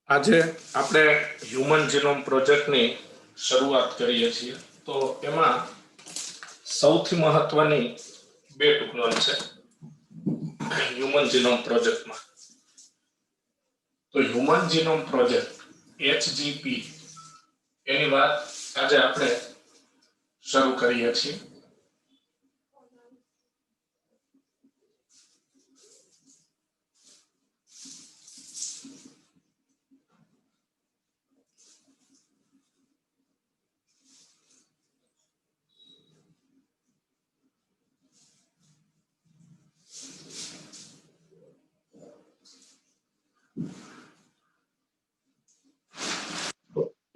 આજે આપણે human genome પ્રોજેક્ટની શરૂઆત કરીએ છીએ. તો એમાં સૌથી મહત્વની બે ટૂંકનોંધ છે હ્યુમન જીનોમ પ્રોજેક્ટમાં. તો હ્યુમન જીનોમ પ્રોજેક્ટ HGP એની વાત આજે આપણે શરૂ કરીએ છીએ.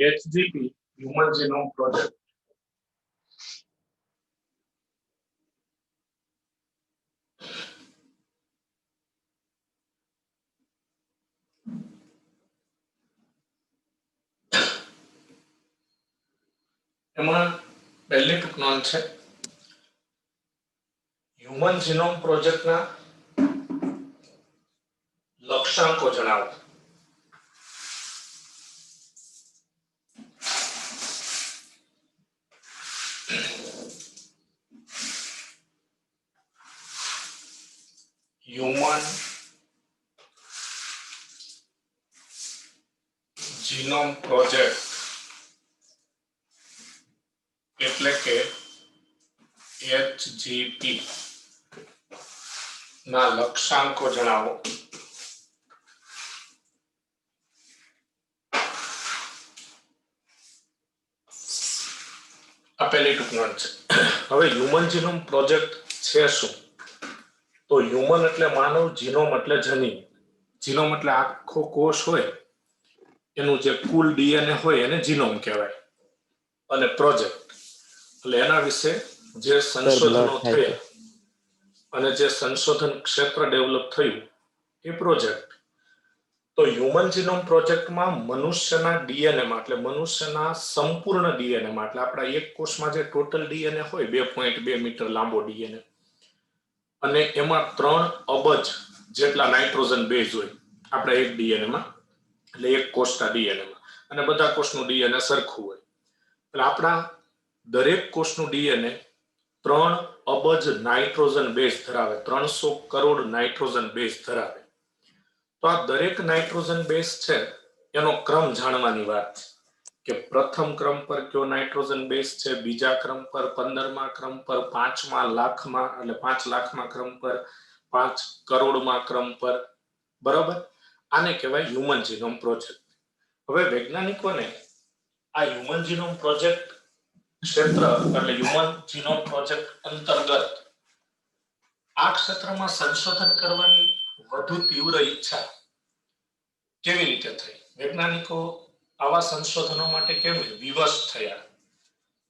HGP હ્યુમન જીનોમ પ્રોજેક્ટ એમાં પહેલી ટૂંકનોંધ છે હ્યુમન જીનોમ પ્રોજેક્ટના લક્ષ્યાંકો જણાવો. હ્યુમન જીનોમ પ્રોજેક્ટ એટલે કે HGP ના લક્ષ્યાંકો જણાવો. આપેલી ટૂંકનોંધ છે. હવે હ્યુમન જીનોમ પ્રોજેક્ટ છે શું? તો હ્યુમન એટલે માનવ, જીનોમ એટલે જનીન. જીનોમ એટલે આખો કોષ હોય એનું જે કુલ ડીએનએ હોય એને જીનોમ કહેવાય. અને પ્રોજેક્ટ એટલે એના વિશે જે સંશોધનો થયા અને જે સંશોધન ક્ષેત્ર ડેવલપ થયું એ પ્રોજેક્ટ. તો હ્યુમન જીનોમ પ્રોજેક્ટમાં મનુષ્યના ડીએનએમાં એટલે મનુષ્યના સંપૂર્ણ ડીએનએમાં એટલે આપણા એક કોષમાં જે ટોટલ ડીએનએ હોય 2.2 મીટર લાંબો ડીએનએ અને એમાં 3 અબજ જેટલા નાઇટ્રોજન બેઝ હોય આપણા એક ડીએનએમાં એટલે એક કોષના ડીએનએમાં અને બધા કોષનું ડીએનએ સરખું હોય. એટલે આપણા દરેક કોષનું ડીએનએ 3 અબજ નાઇટ્રોજન બેઝ ધરાવે, 300 કરોડ નાઇટ્રોજન બેઝ ધરાવે. તો આ દરેક નાઇટ્રોજન બેઝ છે એનો ક્રમ જાણવાની વાત છે કે પ્રથમ ક્રમ પર કયો નાઇટ્રોજન બેઝ છે, બીજા ક્રમ પર, 15મા ક્રમ પર, 5મા લાખમાં એટલે 5 લાખમાં ક્રમ પર, 5 કરોડમાં ક્રમ પર. બરાબર, આને કહેવાય હ્યુમન જીનોમ પ્રોજેક્ટ. હવે વૈજ્ઞાનિકોને આ હ્યુમન જીનોમ પ્રોજેક્ટ ક્ષેત્ર એટલે હ્યુમન જીનોમ પ્રોજેક્ટ અંતર્ગત આ ક્ષેત્રમાં સંશોધન કરવાની વધુ તીવ્ર ઈચ્છા કેવી રીતે થઈ? વૈજ્ઞાનિકો આવા સંશોધનો માટે કેમ વિવશ થયા?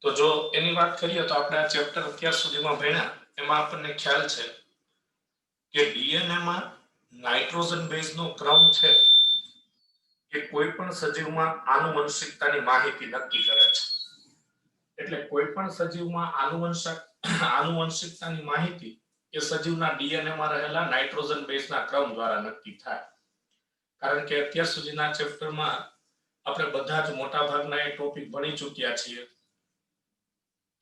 તો જો એની વાત કરીએ તો આપણે આ ચેપ્ટર અત્યાર સુધીમાં ભણ્યા એમાં આપણને ખ્યાલ છે કે ડીએનએમાં નાઇટ્રોજન બેઝનો ક્રમ છે કે કોઈ પણ સજીવમાં આનુવંશિકતાની માહિતી નક્કી કરે છે. એટલે કોઈ પણ સજીવમાં આનુવંશિકતાની માહિતી એ સજીવના ડીએનએમાં રહેલા નાઇટ્રોજન બેઝના ક્રમ દ્વારા નક્કી થાય. કારણ કે અત્યાર સુધીના ચેપ્ટરમાં આપણે બધા જ મોટા ભાગના એ ટોપિક ભણી ચૂક્યા છીએ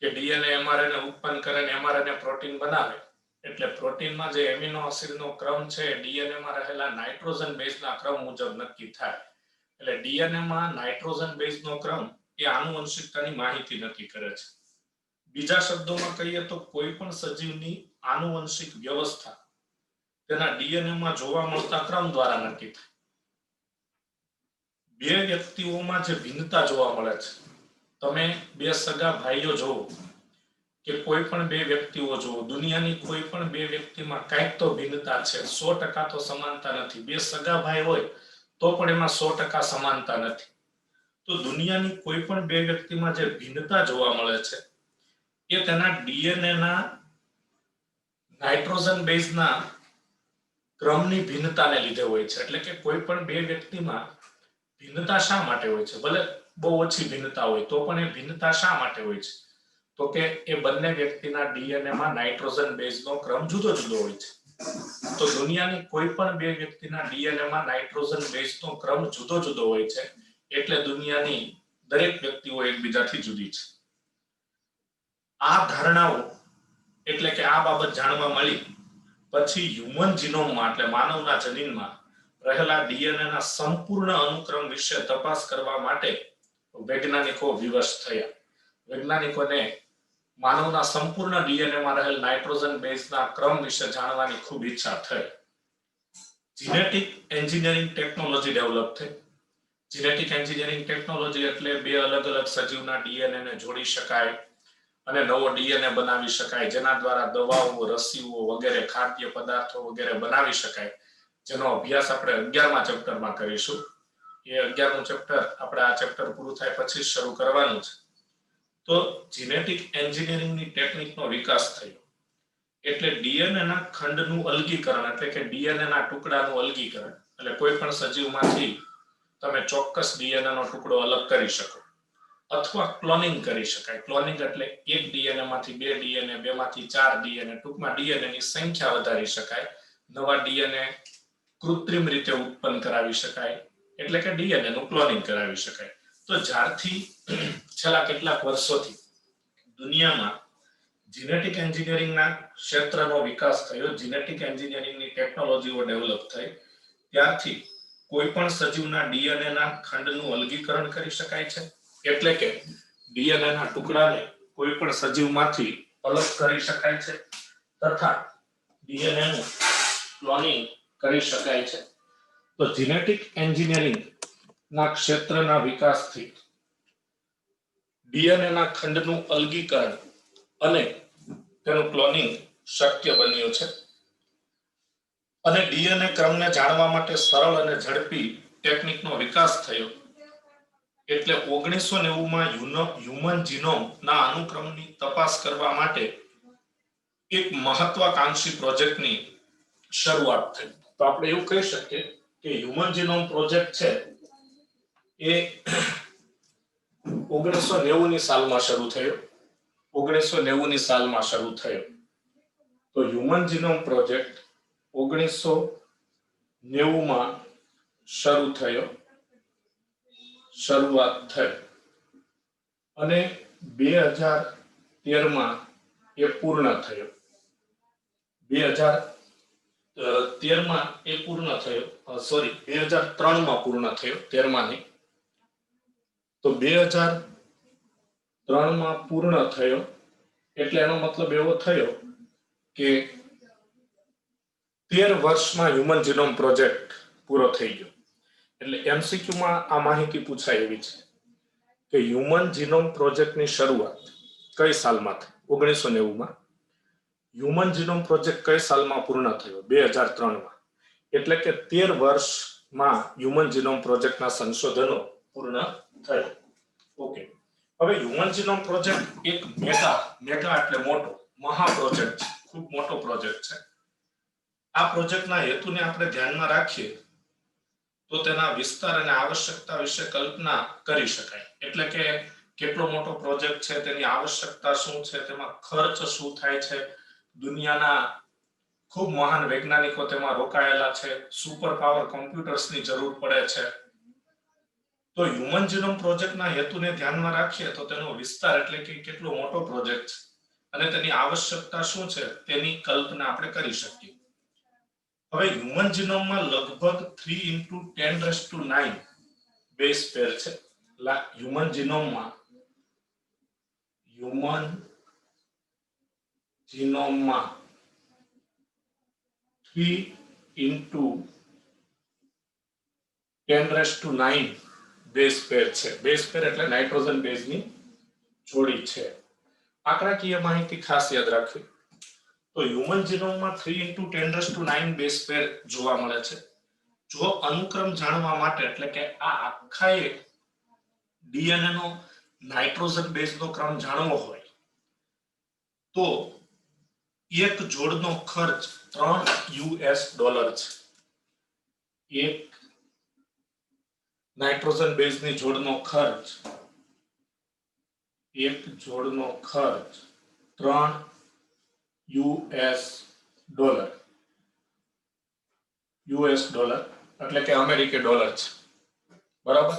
કે ડીએનએ એમઆરએનએ ઉત્પન્ન કરે અને એમઆરએનએ પ્રોટીન બનાવે. એટલે પ્રોટીનમાં જે એમિનો એસિડનો ક્રમ છે ડીએનએમાં રહેલા નાઇટ્રોજન બેઝના ક્રમ મુજબ નક્કી થાય. એટલે ડીએનએમાં નાઇટ્રોજન બેઝનો ક્રમ એ આનુવંશિકતાની માહિતી નક્કી કરે છે. બીજા શબ્દોમાં કહીએ તો કોઈ પણ સજીવની આનુવંશિક વ્યવસ્થા તેના ડીએનએમાં જોવા મળતા ક્રમ દ્વારા નક્કી થાય. બે વ્યક્તિઓમાં જે ભિન્નતા જોવા મળે છે, તમે બે સગા ભાઈઓ જોવો કે કોઈ પણ બે વ્યક્તિઓ જોવો, દુનિયાની કોઈ પણ બે વ્યક્તિમાં કાંઈક તો ભિન્નતા છે. 100% તો સમાનતા નથી. બે સગા ભાઈ હોય તો પણ એમાં 100% સમાનતા નથી. તો દુનિયાની કોઈ પણ બે વ્યક્તિમાં જે ભિન્નતા જોવા મળે છે એ તેના ડીએનએના નાઇટ્રોજન બેઝના ક્રમની ભિન્નતાને લીધે હોય છે. એટલે કે કોઈ પણ બે વ્યક્તિમાં ભિન્નતા શા માટે હોય છે? ભલે બહુ ઓછી ભિન્નતા હોય તો પણ એ ભિન્નતા શા માટે હોય છે? તો કે એ બંને વ્યક્તિના ડીએનએમાં નાઇટ્રોજન બેઝનો ક્રમ જુદો જુદો હોય છે. તો દુનિયાની કોઈ પણ બે વ્યક્તિના ડીએનએ માં નાઇટ્રોજન બેઝનો ક્રમ જુદો જુદો હોય છે, એટલે દુનિયાની દરેક વ્યક્તિઓ એકબીજાથી જુદી છે. આ ધારણાઓ એટલે કે આ બાબત જાણવા મળી પછી હ્યુમન જીનોમમાં એટલે માનવના જનીનમાં રહેલા ડીએનએના સંપૂર્ણ અનુક્રમ વિશે તપાસ કરવા માટે વૈજ્ઞાનિકો વિવશ થયા. વૈજ્ઞાનિકોને માનવના સંપૂર્ણ ડીએનએમાં રહેલ નાઇટ્રોજન બેઝના ક્રમ વિશે જાણવાની ખૂબ ઈચ્છા થઈ. જીનેટિક એન્જિનિયરિંગ ટેકનોલોજી ડેવલપ થઈ. જીનેટિક એન્જિનિયરિંગ ટેકનોલોજી એટલે બે અલગ અલગ સજીવના ડીએનએને જોડી શકાય અને નવો ડીએનએ બનાવી શકાય, જેના દ્વારા દવાઓ, રસીઓ વગેરે ખાદ્ય પદાર્થો વગેરે બનાવી શકાય, જેનો અભ્યાસ આપણે 11મા ચેપ્ટરમાં કરીશું. એ 11મું ચેપ્ટર આપણે આ ચેપ્ટર પૂરું થાય પછી શરૂ કરવાનું છે. તો જીનેટિક એન્જિનિયરિંગની ટેકનિકનો વિકાસ થયો એટલે ડીએનએના ખંડનું અલગીકરણ એટલે કે ડીએનએના ટુકડાનું અલગીકરણ, એટલે કોઈ પણ સજીવમાંથી તમે ચોક્કસ ડીએનએનો ટુકડો અલગ કરી શકો અથવા ક્લોનિંગ કરી શકાય. ક્લોનિંગ એટલે એક ડીએનએ માંથી બે ડીએનએ, બેમાંથી 4 ડીએનએ, ટૂંકમાં ડીએનએની સંખ્યા વધારી શકાય, નવા ડીએનએ કૃત્રિમ રીતે ઉત્પન્ન કરાવી શકાય, એટલે કે ડીએનએ નું ક્લોનિંગ કરાવી શકાય. તો જ્યારથી છેલ્લા કેટલાક વર્ષોથી દુનિયામાં જીનેટિક એન્જિનિયરિંગના ક્ષેત્રનો વિકાસ થયો, જીનેટિક એન્જિનિયરિંગની ટેકનોલોજીઓ ડેવલપ થઈ, ત્યારથી કોઈ પણ સજીવના ડીએનએના ખંડનું અલગીકરણ કરી શકાય છે, એટલે કે ડીએનએના ટુકડાને કોઈ પણ સજીવમાંથી અલગ કરી શકાય છે તથા ડીએનએનું ક્લોનિંગ કરી શકાય છે. તો જીનેટિક એન્જિનિયરિંગના ક્ષેત્રના વિકાસથી ડીએનએના ખંડનું અલગીકરણ અને તેનું ક્લોનિંગ શક્ય બન્યું છે. અને ડીએનએ ક્રમને જાણવા માટે સરળ અને ઝડપી ટેકનિકનો વિકાસ થયો એટલે 1990માં હ્યુમન જીનોમના અનુક્રમની તપાસ કરવા માટે એક મહત્વાકાંક્ષી પ્રોજેક્ટની શરૂઆત થઈ. તો આપણે એવું કહી શકીએ કે હ્યુમન જીનોમ પ્રોજેક્ટ છે એ 1990ની સાલમાં શરૂ થયો. 1990ની સાલમાં શરૂ થયો. તો હ્યુમન જીનોમ પ્રોજેક્ટ 1990માં શરૂ થયો, શરૂઆત થઈ અને 2013માં એ પૂર્ણ થયો. 2013માં એ પૂર્ણ થયો, 2003માં પૂર્ણ થયો, 13માં નહીં. તો 2003માં પૂર્ણ થયો એટલે એનો મતલબ એવો થયો કે 13 વર્ષમાં હ્યુમન જીનોમ પ્રોજેક્ટ પૂરો થઈ ગયો. એટલે એમસીક્યુમાં આ માહિતી પૂછાય એવી છે કે હ્યુમન જીનોમ પ્રોજેક્ટની શરૂઆત કઈ સાલમાં થઈ? 1990માં. હ્યુમન જીનોમ પ્રોજેક્ટ કઈ સાલમાં પૂર્ણ થયો? 2003માં. એટલે કે 13 વર્ષમાં હ્યુમન જીનોમ પ્રોજેક્ટના સંશોધનો પૂર્ણ થયા. ઓકે, હવે હ્યુમન જીનોમ પ્રોજેક્ટ એક મેગા એટલે મોટો, મહા પ્રોજેક્ટ છે, ખૂબ મોટો પ્રોજેક્ટ છે. આ પ્રોજેક્ટના હેતુને આપણે ધ્યાનમાં રાખીએ તો તેના વિસ્તાર અને આવશ્યકતા વિશે કલ્પના કરી શકાય. એટલે કે કેટલો મોટો પ્રોજેક્ટ છે, તેની આવશ્યકતા શું છે, તેમાં ખર્ચ શું થાય છે, દુનિયાના ખૂબ મહાન વૈજ્ઞાનિકો તેમાં રોકાયેલા છે, સુપર પાવર કોમ્પ્યુટર્સની જરૂર પડે છે. તો હ્યુમન જીનોમ પ્રોજેક્ટના હેતુને ધ્યાનમાં રાખીએ તો તેનો વિસ્તાર એટલે કે કેટલો મોટો પ્રોજેક્ટ છે અને તેની આવશ્યકતા શું છે તેની કલ્પના આપણે કરી શકીએ. હવે હ્યુમન જીનોમમાં લગભગ 3 × 10⁹ બેઝ પેર છે. હ્યુમન જીનોમમાં 3 × 10⁹ બેઝ પેર છે. બેઝ પેર એટલે નાઇટ્રોજન બેઝની જોડી છે. આંકડાકીય માહિતી ખાસ યાદ રાખવી. તો હ્યુમન જીનોમમાં 3 × 10⁹ બેઝ પેર જોવા મળે છે. જો અનુક્રમ જાણવા માટે એટલે કે આ આખા ડીએનએ નો નાઇટ્રોજન બેઝનો ક્રમ જાણવો હોય તો એક જોડનો ખર્ચ $3 છે. એક નાઇટ્રોજન બેઝની જોડનો ખર્ચ $3 US. યુએસ ડોલર એટલે કે અમેરિકી ડોલર છે, બરાબર.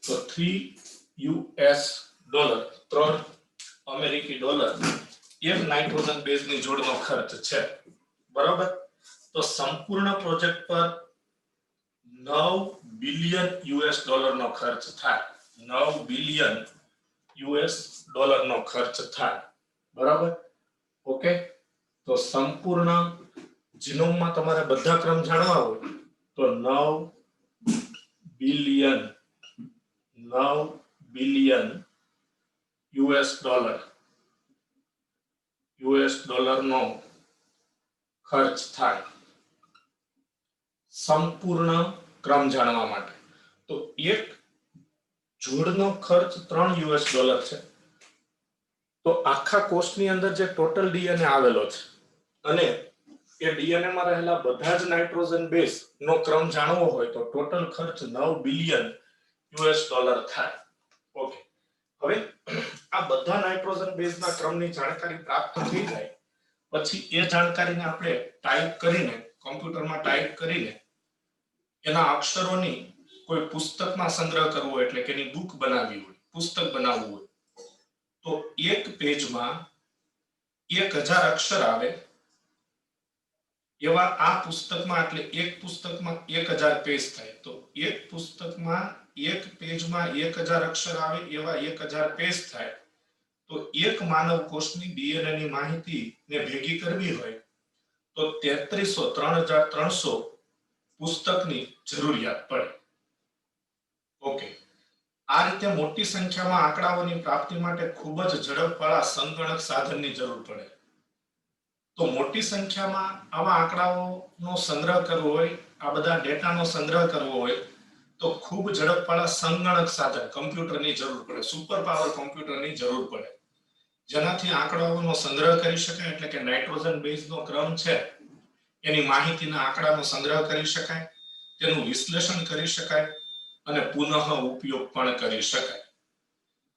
તો 3 યુએસ ડોલર 3 અમેરિકી ડોલર એક નાઇટ્રોજન બેઝની જોડનો ખર્ચ છે, બરાબર. તો સંપૂર્ણ પ્રોજેક્ટ પર 9 બિલિયન યુએસ ડોલરનો ખર્ચ થાય, 9 બિલિયન યુએસ ડોલરનો ખર્ચ થાય, બરાબર. ઓકે. તો સંપૂર્ણ જીનોમમાં તમારે બધા ક્રમ જાણવા હોય તો 9 બિલિયન યુએસ ડોલરનો ખર્ચ થાય સંપૂર્ણ ક્રમ જાણવા માટે. તો એક જોડનો ખર્ચ 3 યુએસ ડોલર છે. તો આખા કોષની અંદર જે ટોટલ ડીએનએ આવેલો છે અને એ ડીએનએ માં રહેલા બધા જ નાઇટ્રોજન બેઝ નો ક્રમ જાણવો હોય તો ટોટલ ખર્ચ 9 બિલિયન યુએસ ડોલર થાય. ઓકે. હવે આ બધા નાઇટ્રોજન બેઝના ક્રમની જાણકારી પ્રાપ્ત થઈ જાય પછી એ જાણકારીને આપણે ટાઈપ કરીને કોમ્પ્યુટરમાં ટાઈપ કરીને એના અક્ષરોની કોઈ પુસ્તકમાં સંગ્રહ કરવો હોય એટલે કે એની બુક બનાવવી હોય, પુસ્તક બનાવવું હોય તો એક પેજમાં 1000 અક્ષર આવે એવા આ પુસ્તકમાં એટલે એક પુસ્તકમાં 1000 પેજ થાય. તો એક પુસ્તકમાં એક પેજમાં 1000 અક્ષર આવે એવા 1000 પેજ થાય. તો એક માનવ કોષની ડીએનએ ની માહિતીને ભેગી કરવી હોય તો 3300 પુસ્તકની જરૂરિયાત પડે. ઓકે. આ રીતે મોટી સંખ્યામાં આંકડાઓની પ્રાપ્તિ માટે ખૂબ જ ઝડપવાળા સંગણક સાધનની જરૂર પડે. તો મોટી સંખ્યામાં આવા આંકડાઓનો સંગ્રહ કરવો હોય, આ બધા ડેટાનો સંગ્રહ કરવો હોય તો ખૂબ ઝડપવાળા સંગણક સાધન કમ્પ્યુટરની જરૂર પડે, સુપર પાવર કમ્પ્યુટરની જરૂર પડે, જેનાથી આંકડાઓનો સંગ્રહ કરી શકાય એટલે કે નાઇટ્રોજન બેઝનો ક્રમ છે એની માહિતીના આંકડાનો સંગ્રહ કરી શકાય, તેનું વિશ્લેષણ કરી શકાય અને પુનઃ ઉપયોગ પણ કરી શકાય.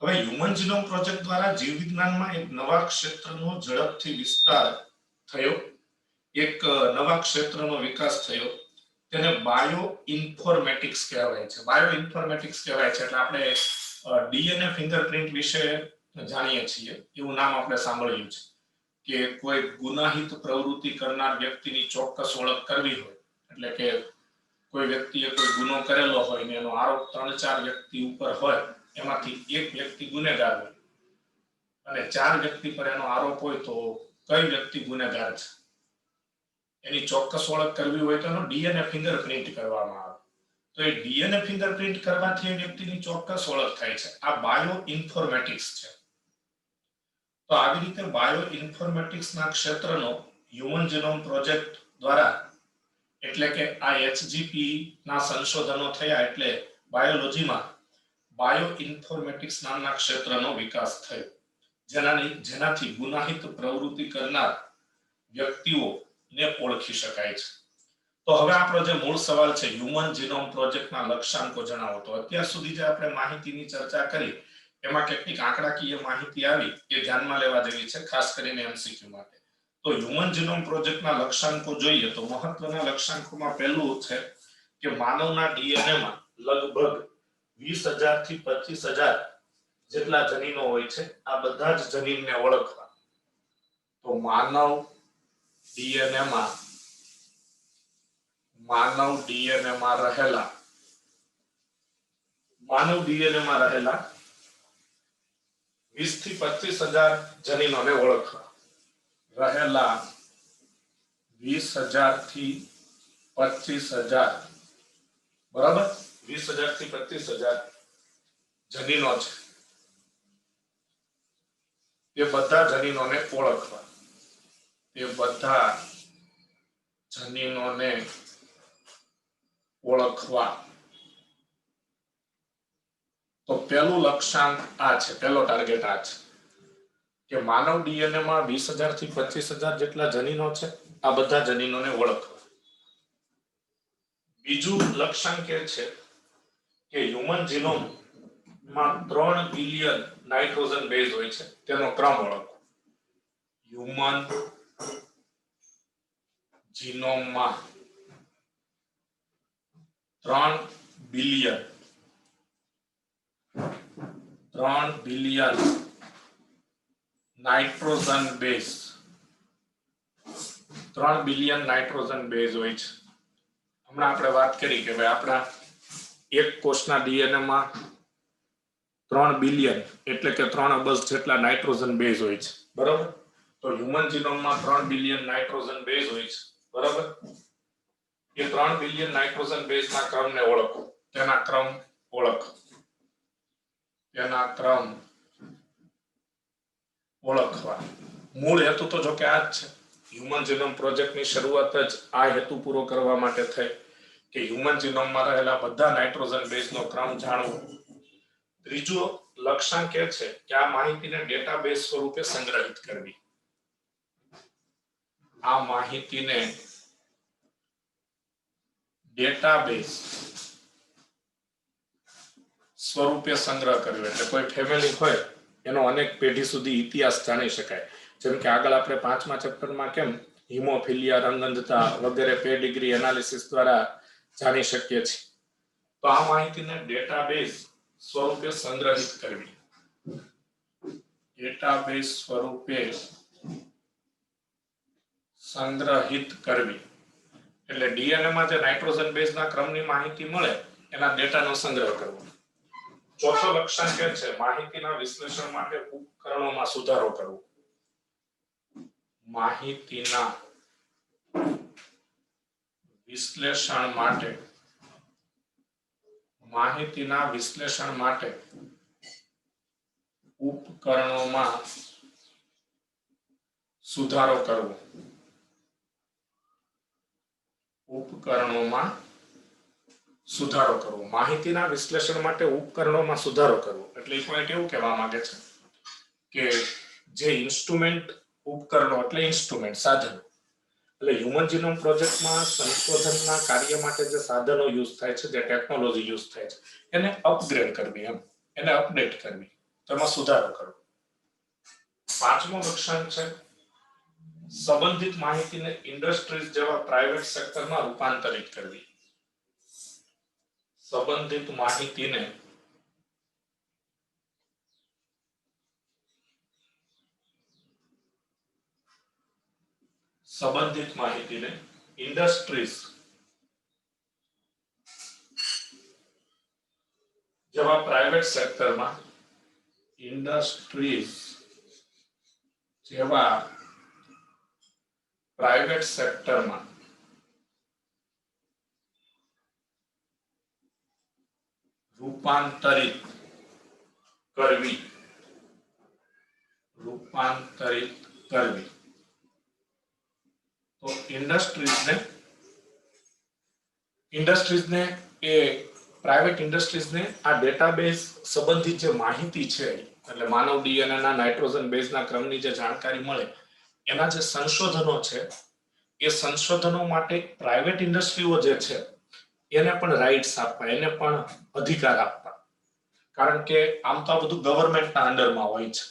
હવે હ્યુમન જીનોમ પ્રોજેક્ટ દ્વારા જીવ વિજ્ઞાનમાં એક નવા ક્ષેત્રનો ઝડપથી વિસ્તાર થયો, એક નવા ક્ષેત્રનો વિકાસ થયો. તેને બાયો ઇન્ફોર્મેટિક્સ કહેવાય છે. બાયો ઇન્ફોર્મેટિક્સ કહેવાય છે એટલે આપણે ડીએનએ ફિંગરપ્રિન્ટ વિશે જાણીએ છીએ એવું નામ આપણે સાંભળ્યું છે કે કોઈ ગુનાહિત પ્રવૃત્તિ કરનાર વ્યક્તિની ચોક્કસ ઓળખ કરવી હોય એટલે કે કોઈ વ્યક્તિએ કોઈ ગુનો કરેલો હોય ને એનો આરોપ 3-4 વ્યક્તિ ઉપર હોય, એમાંથી એક વ્યક્તિ ગુનેગાર હોય અને 4 વ્યક્તિ પર એનો આરોપ હોય તો કઈ વ્યક્તિ ગુનેગાર છે એની ચોક્કસ ઓળખ કરવી હોય તો એનો ડીએનએ ફિંગરપ્રિન્ટ કરવામાં આવે. તો એ ડીએનએ ફિંગરપ્રિન્ટ કરવાથી એ વ્યક્તિની ચોક્કસ ઓળખ થાય છે. આ બાયો ઇન્ફોર્મેટિક્સ છે. તો આવી રીતે બાયો ઇન્ફોર્મેટિક્સના ક્ષેત્રનો હ્યુમન જીનોમ પ્રોજેક્ટ દ્વારા એટલે કે આ એચજીપી ના સંશોધનો થયા એટલે બાયોલોજીમાં બાયો ઇન્ફોર્મેટિક્સ નામના ક્ષેત્રનો વિકાસ થયો, જેનાથી ગુનાહિત પ્રવૃત્તિ કરનાર વ્યક્તિઓને ઓળખી શકાય છે. તો હવે આપણો જે મૂળ સવાલ છે હ્યુમન જીનોમ પ્રોજેક્ટના લક્ષ્યાંકો જણાવો. તો અત્યાર સુધી જે આપણે માહિતીની ચર્ચા કરી એમાં કેટલીક આંકડાકીય માહિતી આવી એ ધ્યાનમાં લેવા જેવી છે, ખાસ કરીને એમસીક્યુ માટે. તો હ્યુમન જીનોમ પ્રોજેક્ટના લક્ષ્યાંકો જોઈએ તો મહત્વના લક્ષ્યાંકોમાં પહેલું છે કે માનવના ડીએનએમાં લગભગ 20,000 થી 25,000 જેટલા જનીનો હોય છે. આ બધા જ જનીનને ઓળખવા. તો માનવ ડીએનએમાં રહેલા 20 થી 25,000 જનીનોને ઓળખવા. રહેલા 20,000 થી 25,000, બરાબર, 20,000 થી 25,000 જનીનો છે એ બધા જનીનોને ઓળખવા. તો પહેલું લક્ષ્યાંક આ છે, પહેલો ટાર્ગેટ આ છે કે માનવ ડીએનએમાં 20,000 થી 25,000 જેટલા જનીનો છે, આ બધા જનીનોને ઓળખવા. બીજું લક્ષ્યાંક એ છે કે હ્યુમન જીનોમમાં 3 બિલિયન નાઇટ્રોજન બેઝ હોય છે, તેનો ક્રમ ઓળખવો. હ્યુમન જીનોમમાં 3 billion nitrogen base 3 billion nitrogen base હોય છે. હમણાં આપણે વાત કરી કે ભાઈ આપણા એક કોષના ડીએનએ માં 3 બિલિયન એટલે કે 3 અબજ જેટલા નાઇટ્રોજન બેઝ હોય છે, બરાબર. તો હ્યુમન જીનોમમાં 3 બિલિયન નાઇટ્રોજન બેઝ હોય છે, બરાબર. એ 3 બિલિયન નાઇટ્રોજન બેઝના ક્રમને ઓળખો. તેના ક્રમ ઓળખવા. મૂળ હેતુ તો જો કે આ જ છે. હ્યુમન જીનોમ પ્રોજેક્ટની શરૂઆત જ આ હેતુ પૂરો કરવા માટે થઈ કે હ્યુમન જીનોમમાં રહેલા બધા નાઇટ્રોજન બેઝનો ક્રમ જાણવો. ત્રીજું લક્ષ્યાંક એ છે કે આ માહિતીને ડેટાબેઝ સ્વરૂપે સંગ્રહિત કરવી. આ માહિતીને ડેટાબેઝ સ્વરૂપે સંગ્રહ કર્યો. એટલે કોઈ ફેમિલી હોય એનો અનેક પેઢી સુધી ઇતિહાસ જાણી શકાય. જેમ કે આગળ આપણે 5મા ચેપ્ટરમાં કેમ હિમોફિલિયા, રંગઅંધતા વગેરે પેડિગ્રી એનાલિસિસ દ્વારા જાણી શકીએ છીએ. તો આ માહિતીને ડેટાબેઝ સ્વરૂપે સંગ્રહિત કરવી. ડેટાબેઝ સ્વરૂપે સંગ્રહિત કરવી એટલે ડીએનએ માં જે નાઇટ્રોજન બેઝના ક્રમની માહિતી મળે એના ડેટાનો સંગ્રહ કરવો. ચોથો લક્ષ્યાંક એ છે માહિતીના વિશ્લેષણ માટે ઉપકરણોમાં સુધારો કરવો. માહિતીના વિશ્લેષણ માટે ઉપકરણોમાં સુધારો કરવો. માહિતીના વિશ્લેષણ માટે ઉપકરણોમાં સુધારો કરવો એટલે પોઈન્ટ એવું કહેવા માંગે છે કે જે ઇન્સ્ટ્રુમેન્ટ ઉપકરણો એટલે ઇન્સ્ટ્રુમેન્ટ સાધનો એટલે હ્યુમન જીનોમ પ્રોજેક્ટમાં સંશોધનના કાર્ય માટે જે સાધનો યુઝ થાય છે, જે ટેકનોલોજી યુઝ થાય છે, એને અપગ્રેડ કરવી, એને અપડેટ કરવી, તેમાં સુધારો કરવો. 5મો લક્ષ્યાંક છે સંબંધિત માહિતીને ઇન્ડસ્ટ્રીઝ જેવા પ્રાઇવેટ સેક્ટરમાં રૂપાંતરિત કરવી. સંબંધિત માહિતીને ઇન્ડસ્ટ્રીઝ જેવા પ્રાઇવેટ સેક્ટરમાં રૂપાંતરિત કરવી. તો ઇન્ડસ્ટ્રીઝને એ પ્રાઇવેટ ઇન્ડસ્ટ્રીઝને આ ડેટાબેઝ સંબંધિત જે માહિતી છે એટલે માનવ ડીએનએ ના નાઇટ્રોજન બેઝના ક્રમની જે જાણકારી મળે એના જે સંશોધનો છે એ સંશોધનો માટે પ્રાઇવેટ ઇન્ડસ્ટ્રીઓ જે છે એને પણ રાઇટ્સ આપવા, એને પણ અધિકાર આપવા. કારણ કે આમ તો આ બધું ગવર્મેન્ટના અંડરમાં હોય છે,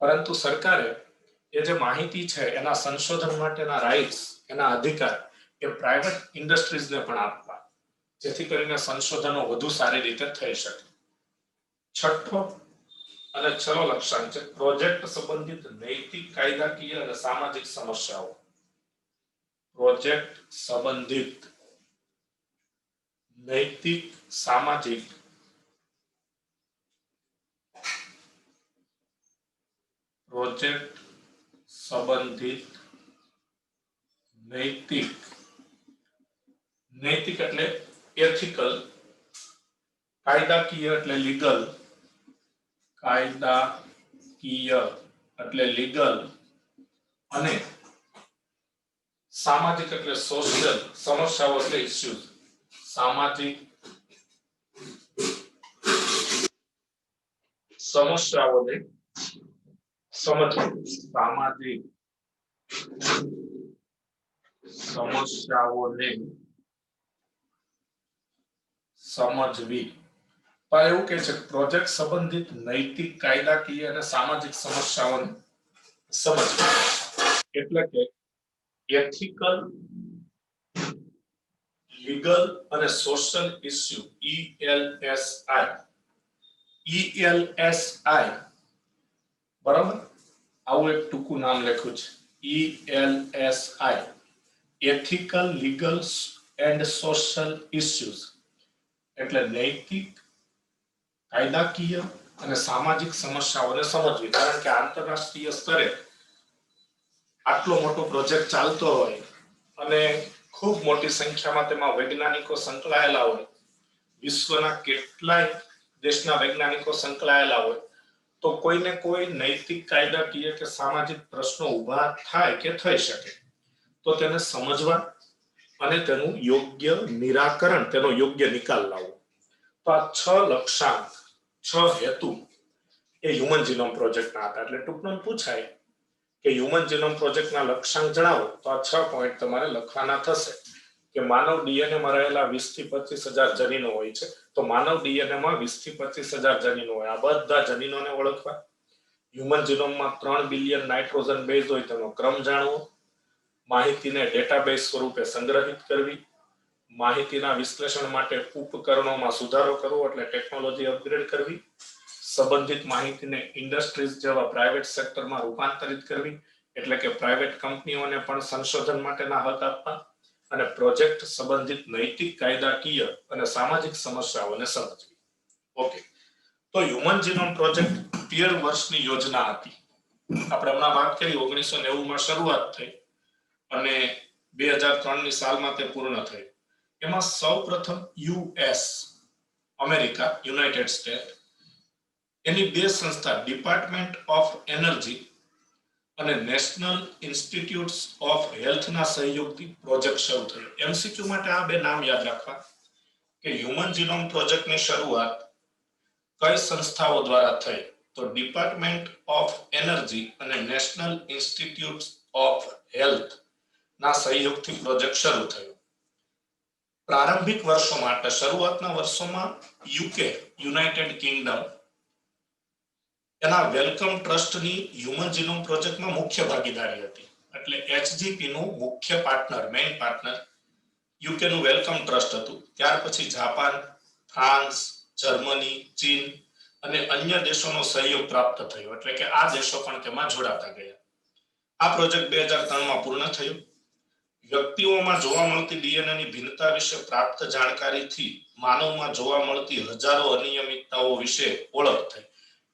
પરંતુ સરકારે એ જે માહિતી છે એના સંશોધન માટેના રાઇટ્સ, એના અધિકાર એ પ્રાઇવેટ ઇન્ડસ્ટ્રીઝને પણ આપવા, જેથી કરીને સંશોધનો વધુ સારી રીતે થઈ શકે. છઠ્ઠો અને છેલ્લો લક્ષ્યાંક છે પ્રોજેક્ટ સંબંધિત નૈતિક, કાયદાકીય અને સામાજિક સમસ્યાઓ. પ્રોજેક્ટ સંબંધિત નૈતિક, સામાજિક નૈતિક એટલે એથિકલ, કાયદાકીય એટલે લીગલ, અને સામાજિક એટલે સોશિયલ, સમસ્યાઓ એટલે ઇશ્યુઝ. સામાજિક સમસ્યાઓને સમજવી. પણ એવું કે છે પ્રોજેક્ટ સંબંધિત નૈતિક, કાયદાકીય અને સામાજિક સમસ્યાઓને સમજવી. એટલે કે એથિકલ, લીગલ અને સોશિયલ ઇસ્યુ ELSI બરાબર, આવું એક ટૂંકું નામ લખ્યું છે ELSI, ethical legal and social issues, એટલે નૈતિક, કાયદાકીય અને સામાજિક સમસ્યાઓને સમજવી. કારણ કે આંતરરાષ્ટ્રીય સ્તરે આટલો મોટો પ્રોજેક્ટ ચાલતો હોય અને ખૂબ મોટી સંખ્યામાં તેમાં વૈજ્ઞાનિકો સંકળાયેલા હોય, વિશ્વના કેટલાય દેશના વૈજ્ઞાનિકો સંકળાયેલા હોય, તો કોઈને કોઈ નૈતિક, કાયદાકીય કે સામાજિક પ્રશ્નો ઊભા થાય કે થઈ શકે, તો તેને સમજવા અને તેનું યોગ્ય નિરાકરણ, તેનો યોગ્ય નિકાલ લાવવો. તો આ 6 લક્ષ્યાંક, 6 હેતુ એ હ્યુમન જીનોમ પ્રોજેક્ટના હતા. એટલે ટૂંકમાં પૂછાય કે હ્યુમન જીનોમ પ્રોજેક્ટના લક્ષ્યાંક જણાવો, તો આ 6 પોઈન્ટ તમારે લખવાના થશે કે માનવ ડીએનએ માં રહેલા 20 થી 25,000 જનીનો હોય છે. તો માનવ ડીએનએ માં 20 થી 25,000 જનીનો હોય. આ બધા જનીનોને ઓળખવા. હ્યુમન જીનોમમાં 3 બિલિયન નાઇટ્રોજન બેઝ હોય, તેનો ક્રમ જાણવો. માહિતીને ડેટાબેઝ સ્વરૂપે સંગ્રહિત કરવી. માહિતીના વિશ્લેષણ માટે ઉપકરણોમાં સુધારો કરવો, એટલે ટેકનોલોજી અપગ્રેડ કરવી. સંબંધિત માહિતીને ઇન્ડસ્ટ્રીઝ જેવા પ્રાઇવેટ સેક્ટરમાં રૂપાંતરિત કરવી, એટલે કે પ્રાઇવેટ કંપનીઓને પણ સંશોધન માટેના હક આપવા. અને પ્રોજેક્ટ સંબંધિત નૈતિક, કાયદાકીય અને સામાજિક સમસ્યાઓને સમજવી. ઓકે, તો હ્યુમન જીનોમ પ્રોજેક્ટ 13 વર્ષની યોજના હતી. આપણે હમણાં વાત કરી 1990 માં શરૂઆત થઈ અને 2003 ની સાલમાં તે પૂર્ણ થઈ. એમાં સૌપ્રથમ યુએસ, અમેરિકા, યુનાઇટેડ સ્ટેટ, એની 2 સંસ્થા ડિપાર્ટમેન્ટ ઓફ એનર્જી અને નેશનલ ઇન્સ્ટિટ્યૂટ્સ ઓફ હેલ્થના સહયોગથી પ્રોજેક્ટ શરૂ થયો. એમસીક્યુ માટે આ 2 નામ યાદ રાખવા કે હ્યુમન જીનોમ પ્રોજેક્ટની શરૂઆત કઈ સંસ્થાઓ દ્વારા થઈ, તો ડિપાર્ટમેન્ટ ઓફ એનર્જી અને નેશનલ ઇન્સ્ટિટ્યૂટ્સ ઓફ હેલ્થ ના સહયોગથી પ્રોજેક્ટ શરૂ થયો. પ્રારંભિક વર્ષોમાં, એટલે શરૂઆતના વર્ષોમાં યુકે, યુનાઇટેડ કિંગડમ, એના વેલકમ ટ્રસ્ટની હ્યુમન જીનોમ પ્રોજેક્ટમાં મુખ્ય ભાગીદારી હતી. એટલે એચજીપી નું મુખ્ય પાર્ટનર, મેઇન પાર્ટનર યુકે નું વેલકમ ટ્રસ્ટ હતું. ત્યાર પછી જાપાન, ફ્રાન્સ, જર્મની, ચીન અને અન્ય દેશોનો સહયોગ પ્રાપ્ત થયો, એટલે કે આ દેશો પણ તેમાં જોડાતા ગયા. આ પ્રોજેક્ટ 2003 માં પૂર્ણ થયો. વ્યક્તિઓમાં જોવા મળતી ડીએનએની ભિન્નતા વિશે પ્રાપ્ત જાણકારીથી માનવમાં જોવા મળતી હજારો અનિયમિતતાઓ વિશે ઓળખ થઈ.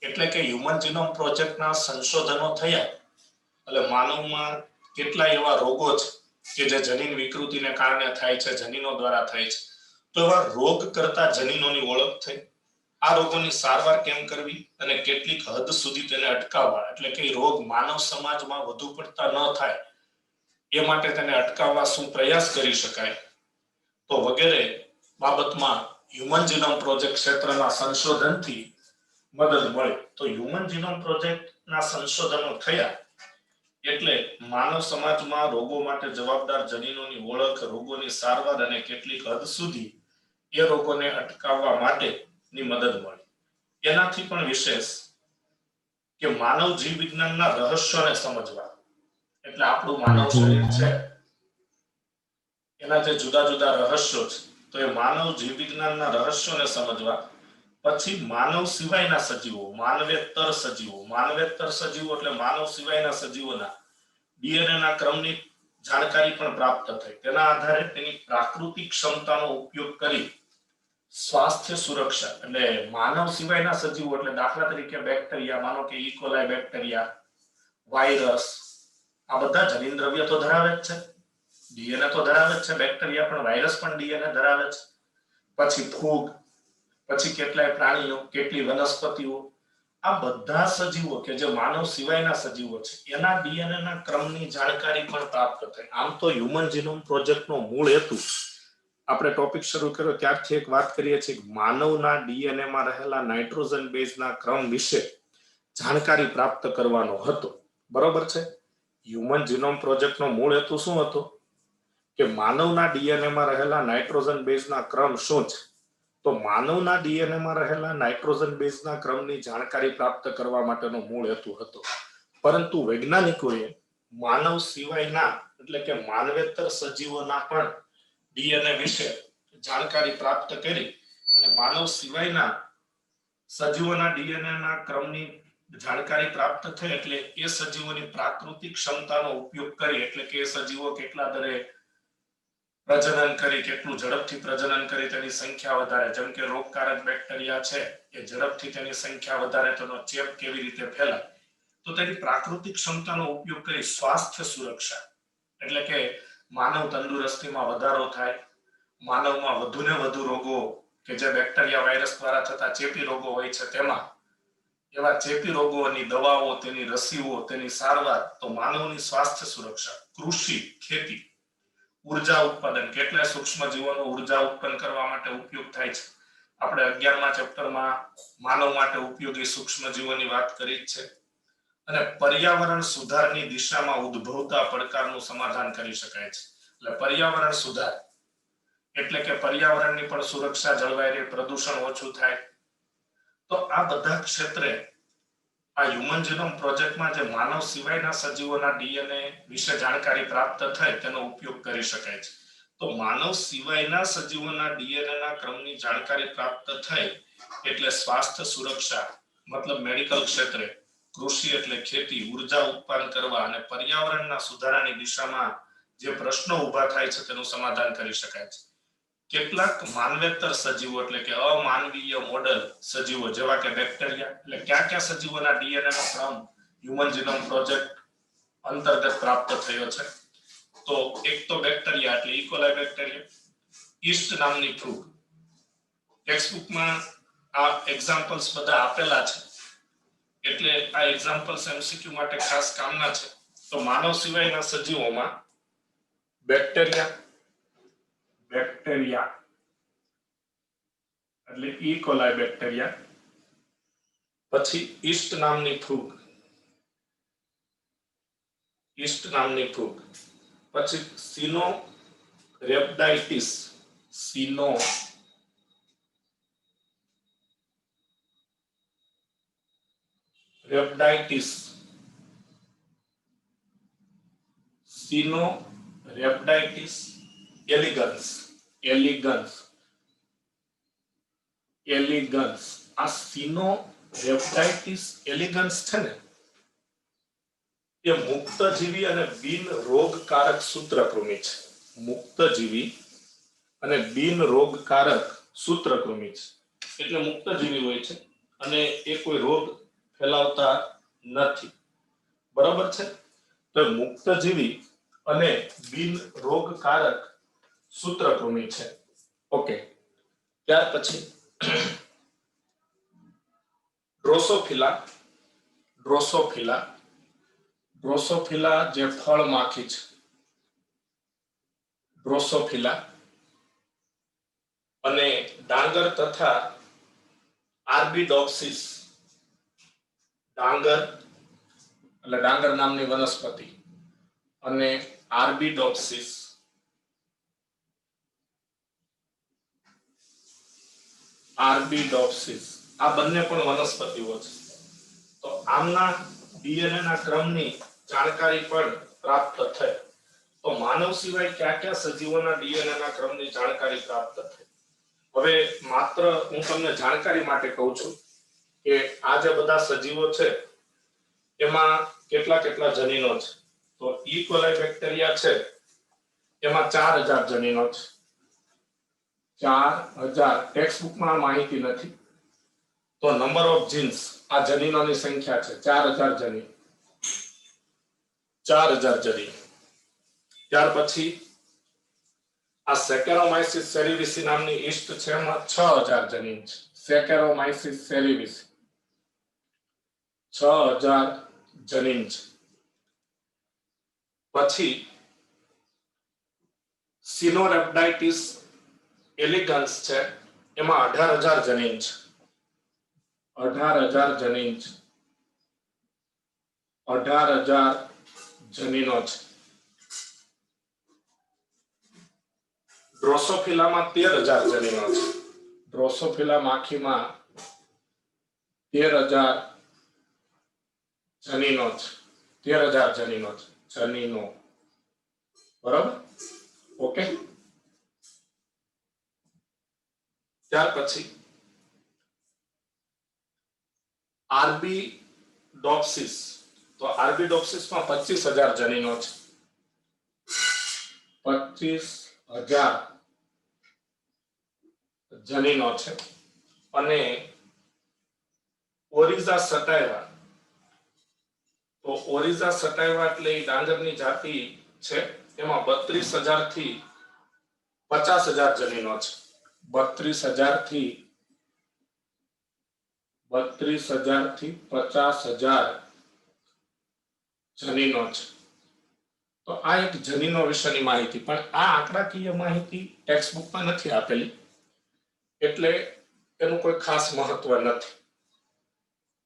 એટલે કે હ્યુમન જીનોમ પ્રોજેક્ટના સંશોધનો થયા એટલે માનવમાં કેટલા એવા રોગો છે કે જે જનીન વિકૃતિને કારણે થાય છે, જનીનો દ્વારા થાય છે, તો એવા રોગ કરતા જનીનોની ઓળખ થઈ. આ રોગોની સારવાર કેમ કરવી અને કેટલીક હદ સુધી તેને અટકાવવા, એટલે કે રોગ માનવ સમાજમાં વધુ પડતા ન થાય એ માટે તેને અટકાવવા શું પ્રયાસ કરી શકાય, તો વગેરે બાબતમાં હ્યુમન જીનોમ પ્રોજેક્ટ ક્ષેત્રના સંશોધનથી મદદ મળે. તો હ્યુમન જીનોમ પ્રોજેક્ટના સંશોધનો થયા એટલે માનવ સમાજમાં રોગો માટે જવાબદાર જનીનોની ઓળખ, રોગોની સારવાર અને કેટલીક હદ સુધી એ રોગોને અટકાવવા માટેની મદદ મળી. એનાથી પણ વિશેષ કે માનવ જીવ વિજ્ઞાનના રહસ્યોને સમજવા. એટલે આપણું માનવ શરીર છે, એના જે જુદા જુદા રહસ્યો છે, તો એ માનવ જીવ વિજ્ઞાનના રહસ્યોને સમજવા. પછી માનવ સિવાયના સજીવો, માનવેતર સજીવો, માનવેતર સજીવો એટલે માનવ સિવાયના સજીવોના ડીએનએના ક્રમની જાણકારી પણ પ્રાપ્ત થઈ. તેના આધારે તેની પ્રાકૃતિક ક્ષમતાનો ઉપયોગ કરી સ્વાસ્થ્ય સુરક્ષા, એટલે માનવ સિવાયના સજીવો એટલે દાખલા તરીકે બેક્ટેરિયા, માનો કે ઇકોલાઈ બેક્ટેરિયા, વાયરસ, આ બધા જનીન દ્રવ્ય તો ધરાવે જ છે, ડીએનએ તો ધરાવે જ છે. બેક્ટેરિયા પણ, વાયરસ પણ ડીએનએ ધરાવે છે. પછી ફૂગ, પછી કેટલાય પ્રાણીઓ, કેટલી વનસ્પતિઓ, આ બધા સજીવો કે જે માનવ સિવાયના સજીવો છે એના ડીએનએ ના ક્રમની જાણકારી પણ પ્રાપ્ત થઈ. આમ તો હ્યુમન જીનોમ પ્રોજેક્ટનો મૂળ હેતુ, આપણે ટોપિક શરૂ કર્યો ત્યારથી એક વાત કરીએ છીએ, માનવના ડીએનએ માં રહેલા નાઇટ્રોજન બેઝના ક્રમ વિશે જાણકારી પ્રાપ્ત કરવાનો હતો. બરોબર છે? હ્યુમન જીનોમ પ્રોજેક્ટનો મૂળ હેતુ શું હતો કે માનવના ડીએનએ માં રહેલા નાઇટ્રોજન બેઝના ક્રમ શું છે, તો માનવના ડીએનએ માં રહેલા નાઇટ્રોજન બેઝના ક્રમની જાણકારી પ્રાપ્ત કરવા માટેનો મૂળ હેતુ હતો. પરંતુ વૈજ્ઞાનિકોએ માનવ સિવાયના એટલે કે માનવેતર સજીવોના પણ ડીએનએ વિશે જાણકારી પ્રાપ્ત કરી અને માનવ સિવાયના સજીવોના ડીએનએના ક્રમની જાણકારી પ્રાપ્ત થઈ એટલે એ સજીવોની પ્રાકૃતિક ક્ષમતાનો ઉપયોગ કરી એટલે કે એ સજીવો કેટલા દરે પ્રજનન કરી, કેટલું ઝડપથી પ્રજનન કરી તેની સંખ્યા વધારે, જેમ કે રોગકારક બેક્ટેરિયા છે એ ઝડપથી તેની સંખ્યા વધારે, તેનો ચેપ કેવી રીતે ફેલાય, તો તેની પ્રાકૃતિક ક્ષમતાનો ઉપયોગ કરી સ્વાસ્થ્ય સુરક્ષા એટલે કે માનવ તંદુરસ્તીમાં વધારો થાય, માનવમાં વધુને વધુ રોગો કે જે બેક્ટેરિયા વાયરસ દ્વારા થતા ચેપી રોગો હોય છે તેમાં એવા ચેપી રોગોની દવાઓ, તેની રસીઓ, તેની સારવાર, તો માનવની સ્વાસ્થ્ય સુરક્ષા, કૃષિ, ખેતી, ઉર્જા ઉત્પાદન, કેટલાય સૂક્ષ્મ જીવોનો ઉર્જા ઉત્પન્ન કરવા માટે ઉપયોગ થાય છે. આપણે 11મા ચેપ્ટરમાં માનવ માટે ઉપયોગી સૂક્ષ્મ જીવોની વાત કરી છે. અને પર્યાવરણ સુધારની દિશામાં ઉદ્ભવતા પડકારનું સમાધાન કરી શકાય છે. એટલે પર્યાવરણ સુધાર એટલે કે પર્યાવરણની પણ સુરક્ષા જળવાઈ રહે, પ્રદૂષણ ઓછું થાય. તો આ બધા ક્ષેત્રે આ હ્યુમન જીનોમ પ્રોજેક્ટમાં જે માનવ સિવાયના સજીવોના ડીએનએ વિશે જાણકારી પ્રાપ્ત થાય તેનો ઉપયોગ કરી શકાય છે. તો માનવ સિવાયના સજીવોના ડીએનએના ક્રમની જાણકારી પ્રાપ્ત થઈ એટલે સ્વાસ્થ્ય સુરક્ષા મતલબ મેડિકલ ક્ષેત્રે, કૃષિ એટલે ખેતી, ઉર્જા ઉત્પાદન કરવા અને પર્યાવરણના સુધારાની દિશામાં જે પ્રશ્નો ઊભા થાય છે તેનું સમાધાન કરી શકાય છે. કેટલાક માનવેતર સજીવો એટલે કે અમાનવીય મોડેલ સજીવો જેવા કે બેક્ટેરિયા, એટલે કયા સજીવોના ડીએનએ નો ક્રમ હ્યુમન જીનોમ પ્રોજેક્ટ અંતર્ગત પ્રાપ્ત થયો છે? તો એક તો બેક્ટેરિયા એટલે ઇકોલાઈ બેક્ટેરિયા, ઈસ્ટ નામની ફૂગ. ટેક્સ્ટબુકમાં આ એક્ઝામ્પલ્સ બધા આપેલા છે એટલે આ એક્ઝામ્પલ્સ એમસીક્યુ માટે ખાસ કામના છે. તો માનવ સિવાયના સજીવોમાં બેક્ટેરિયા એટલે ઇકોલાઈ બેક્ટેરિયા, પછી ઈસ્ટ નામની ફૂગ, પછી સિનો રેપ્ટાઇટિસ, એલિગન્સ. આ સિનો રેપ્ટાઇટિસ એલિગન્સ છે ને એ મુક્તજીવી અને બિન રોગકારક સૂત્રકૃમિ છે. મુક્તજીવી અને બિન રોગકારક સૂત્રકૃમિ છે. એટલે મુક્તજીવી હોય છે અને એ કોઈ રોગ ફેલાવતા નથી. બરાબર છે? તો મુક્તજીવી અને બિન રોગકારક સૂત્રકૃમિ છે. ઓકે. ત્યાર પછી ડ્રોસોફિલા જે ફળ માખી છે, ડ્રોસોફિલા, અને ડાંગર તથા આર્બિડોપ્સિસ, ડાંગર નામની વનસ્પતિ અને આર્બિડોપ્સિસ આ બંને પણ વનસ્પતિઓ છે. તો આમના ડીએનએ ના ક્રમની જાણકારી પણ પ્રાપ્ત થઈ. તો માનવ સિવાય કયા સજીવોના ડીએનએ ના ક્રમની જાણકારી પ્રાપ્ત થઈ? હવે માત્ર હું તમને જાણકારી માટે કહું છું કે આ જે બધા સજીવો છે એમાં કેટલા જનીનો છે. તો ઇકોલાઈ બેક્ટેરિયા છે એમાં 4000 જનીનો છે. 4000. ટેક્સ્ટબુકમાં માહિતી નથી. તો નંબર ઓફ જીન્સ, આ જનીનોની સંખ્યા છે 4000 જનીન. 4000 જનીન. ત્યાર પછી આ સેકેરોમાઇસિસ સેરિવિસી નામની ઈસ્ટ છે એમાં 6000 જનીન છે. સેકેરોમાઇસિસ સેરિવિસી 6000 જનીન છે. પછી સિનોરેપ્ટાઇટિસ એલિગન્સ છે એમાં 18000 જનીન છે. 18000 જનીન છે. 18000 જનીનો છે. ડ્રોસોફિલામાં 13000 જનીનો છે. ડ્રોસોફિલા માખીમાં 13000 જનીનો છે. 13000 જનીનો છે. બરાબર? ઓકે. ત્યાર પછી આર્બિડોપ્સિસ, તો આર્બિડોપ્સિસમાં 25,000 જનીનો છે. 25,000 જનીનો છે. અને ઓરિઝા સટાઇવા, તો ઓરિઝા સટાઇવા એટલે ડાંગરની જાતિ છે. એમાં 32,000 થી 50,000 જનીનો છે. 32,000 થી 50,000 જનીનો છે. તો આ એક જનીનો વિશેની માહિતી, પણ આ આંકડાકીય માહિતી ટેક્સ્ટ બુકમાં નથી આપેલી, એટલે એનું કોઈ ખાસ મહત્વ નથી.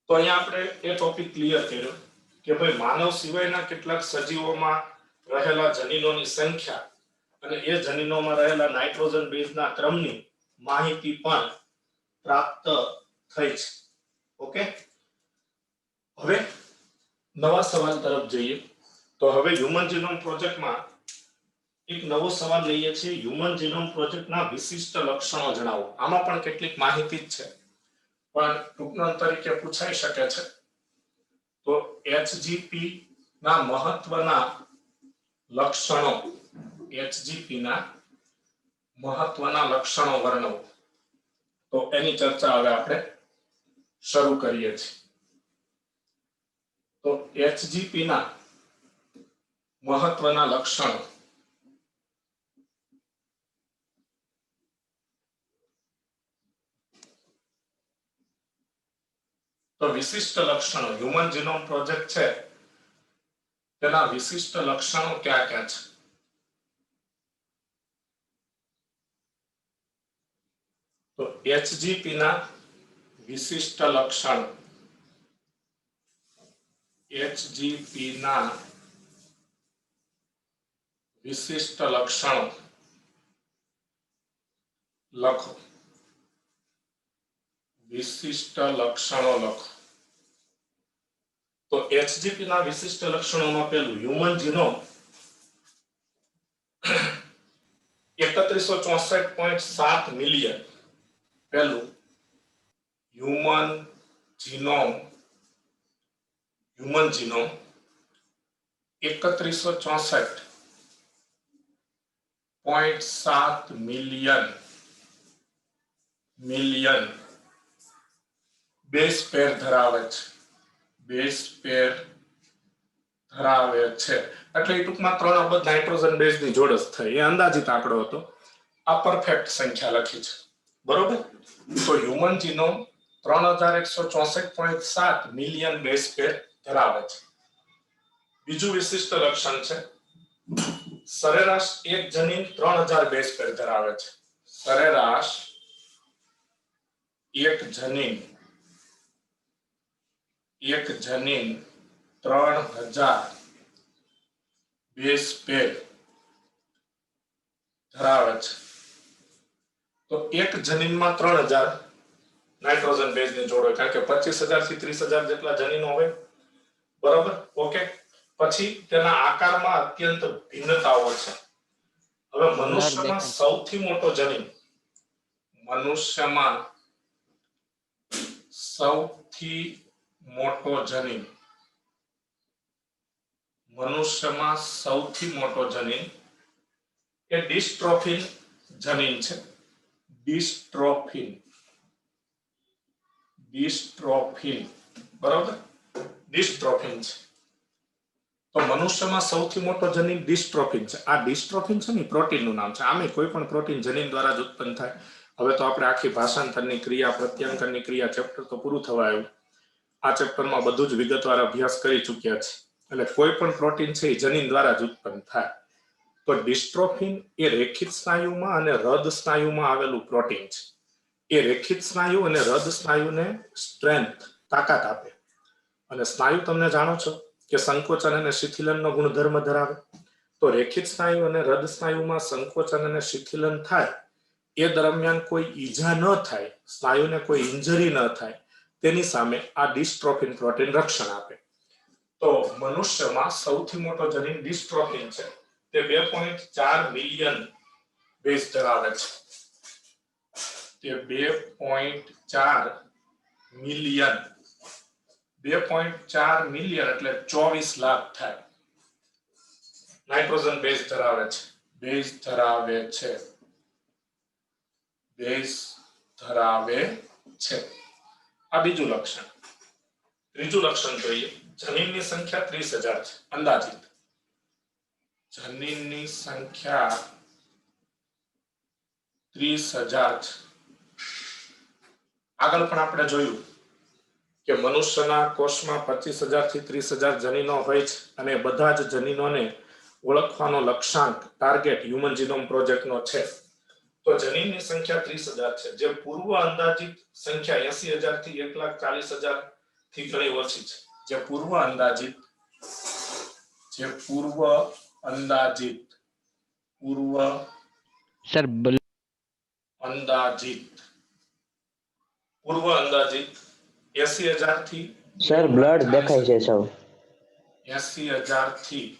તો અહીંયા આપણે એ ટોપિક ક્લિયર કર્યો કે ભાઈ માનવ સિવાયના કેટલાક સજીવોમાં રહેલા જનીનોની સંખ્યા અને એ જનીનોમાં રહેલા નાઇટ્રોજન બેઝના ક્રમની માહિતી પણ પ્રાપ્ત થઈ છે. ઓકે, હવે નવા સવાલ તરફ જઈએ. તો હવે હ્યુમન જીનોમ પ્રોજેક્ટમાં એક નવો સવાલ લઈએ છીએ. હ્યુમન જીનોમ પ્રોજેક્ટના વિશિષ્ટ લક્ષણો જણાવો. આમાં પણ કેટલીક માહિતી જ છે, પણ ટૂંકનોંધ તરીકે પૂછાઈ શકે છે. તો એચજીપી ના મહત્વના લક્ષણો, એચજીપી ના મહત્વના લક્ષણો વર્ણવો. તો એની ચર્ચા હવે આપણે શરૂ કરીએ છીએ. તો એચજીપી ના મહત્વના લક્ષણો. તો વિશિષ્ટ લક્ષણો, હ્યુમન જીનોમ પ્રોજેક્ટ છે તેના વિશિષ્ટ લક્ષણો ક્યાં ક્યાં છે? તો એચજીપી ના વિશિષ્ટ લક્ષણો, એચજીપી ના વિશિષ્ટ લક્ષણો લખો. વિશિષ્ટ લક્ષણો લખો. તો એચજીપી ના વિશિષ્ટ લક્ષણોમાં પહેલું હ્યુમન જીનોમ 3164.7 મિલિયન. પહેલું હ્યુમન જીનોમ 3164.7 મિલિયન બેઝ પેર ધરાવે છે. બેઝ પેર ધરાવે છે એટલે એ ટૂંકમાં 3 અબજ નાઇટ્રોજન બેઝની જોડ જ થઈ. એ અંદાજિત આંકડો હતો. આ પરફેક્ટ સંખ્યા લખી છે, બરોબર. તો હ્યુમન જીનોમ 3164.7 મિલિયન બેઝ પેર ધરાવે છે. બીજું વિશિષ્ટ લક્ષણ છે સરેરાશ એક જનીન 3000 બેઝ પેર ધરાવે છે. સરેરાશ એક જનીન 3000 બેઝ પેર ધરાવે છે. તો એક જનીનમાં 3000 નાઇટ્રોજન બેઝની જોડ હોય, કારણ કે 25,000 થી 30,000 જેટલા જનીનો હોય, બરોબર. ઓકે, પછી તેના આકારમાં અત્યંત ભિન્નતાઓ છે. હવે મનુષ્યમાં સૌથી મોટો જનીન, મનુષ્યમાં સૌથી મોટો જનીન એ ડિસ્ટ્રોફિન જનીન છે. ડિસ્ટ્રોફિન, બરોબર. ડિસ્ટ્રોફિન છે. તો મનુષ્યમાં સૌથી મોટો જનીન ડિસ્ટ્રોફિન છે. આ ડિસ્ટ્રોફિન છે ને પ્રોટીનનું નામ છે. આમે કોઈ પણ પ્રોટીન જનીન દ્વારા જ ઉત્પન્ન થાય. હવે તો આપણે આખી ભાષાંતરની ક્રિયા, પ્રત્યાંકનની ક્રિયા ચેપ્ટર તો પૂરું થવા આવ્યું. આ ચેપ્ટરમાં બધું જ વિગતવાર અભ્યાસ કરી ચૂક્યા છે. એટલે કોઈ પણ પ્રોટીન છે એ જનીન દ્વારા જ ઉત્પન્ન થાય. તો ડિસ્ટ્રોફિન એ રેખિત સ્નાયુમાં અને હૃદ સ્નાયુમાં આવેલું પ્રોટીન છે. એ રેખિત સ્નાયુ અને હૃદ સ્નાયુને સ્ટ્રેન્થ, તાકાત આપે. અને સ્નાયુ તમને જાણો છો કે સંકોચન અને શિથિલનનો ગુણધર્મ ધરાવે. તો રેખિત સ્નાયુ અને હૃદ સ્નાયુમાં સંકોચન અને શિથિલન થાય એ દરમિયાન કોઈ ઈજા ન થાય, સ્નાયુને કોઈ ઇન્જરી ન થાય, તેની સામે આ ડિસ્ટ્રોફિન પ્રોટીન રક્ષણ આપે. તો મનુષ્યમાં સૌથી મોટો જનીન ડિસ્ટ્રોફિન છે. તે 2.4 મિલિયન બેઝ ધરાવે છે. તે 2.4 મિલિયન 2.4 મિલિયન એટલે 24 લાખ થાય નાઇટ્રોજન બેઝ ધરાવે છે બેઝ ધરાવે છે આ બીજું લક્ષણ ત્રીજું લક્ષણ જોઈએ જનીનની સંખ્યા 30,000 છે અંદાજિત જનીનની સંખ્યા 30,000 છે આગળ પણ આપણે જોયું કે મનુષ્યના કોષમાં 25,000 થી 30,000 જનીનો હોય છે અને બધા જ જનીનોને ઓળખવાનો લક્ષ્યાંક ટાર્ગેટ હ્યુમન જીનોમ પ્રોજેક્ટનો છે તો જનીનની સંખ્યા 30,000 છે જે પૂર્વ અંદાજિત સંખ્યા 80,000 થી 1,40,000 થી ઘણી ઓછી છે જે પૂર્વ અંદાજિત અંદાજિત 80,000 થી સર બ્લડ દેખાય છે સૌ 80,000 થી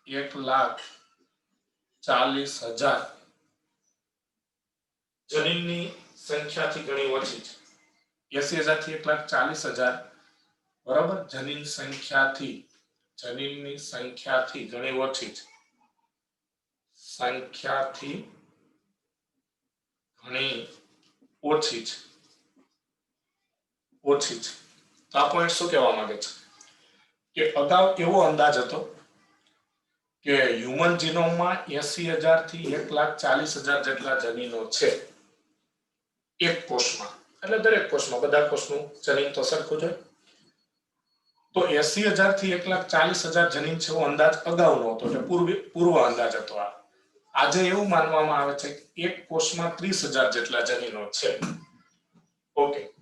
1,40,000 જનીનની સંખ્યાથી ઘણી ઓછી છે 80,000 થી 1,40,000 બરાબર જનીનની સંખ્યાથી ઘણી ઓછી છે ઓછી છે તો આ પોઈન્ટ શું કહેવા માંગે છે કે અગાઉ એવો અંદાજ હતો કે હ્યુમન જીનોમમાં 80,000 થી 1,40,000 જેટલા જનીનો છે એક કોષમાં એટલે દરેક કોષમાં બધા કોષનું જનીન તો સરખું જ હોય તો 80,000 થી 1,40,000 જનીન છે એવો અંદાજ અગાઉનો હતો એટલે પૂર્વ અંદાજ હતો આજે એવું માનવામાં આવે છે કે એક કોષમાં 30,000 જેટલા જનીનો છે ઓકે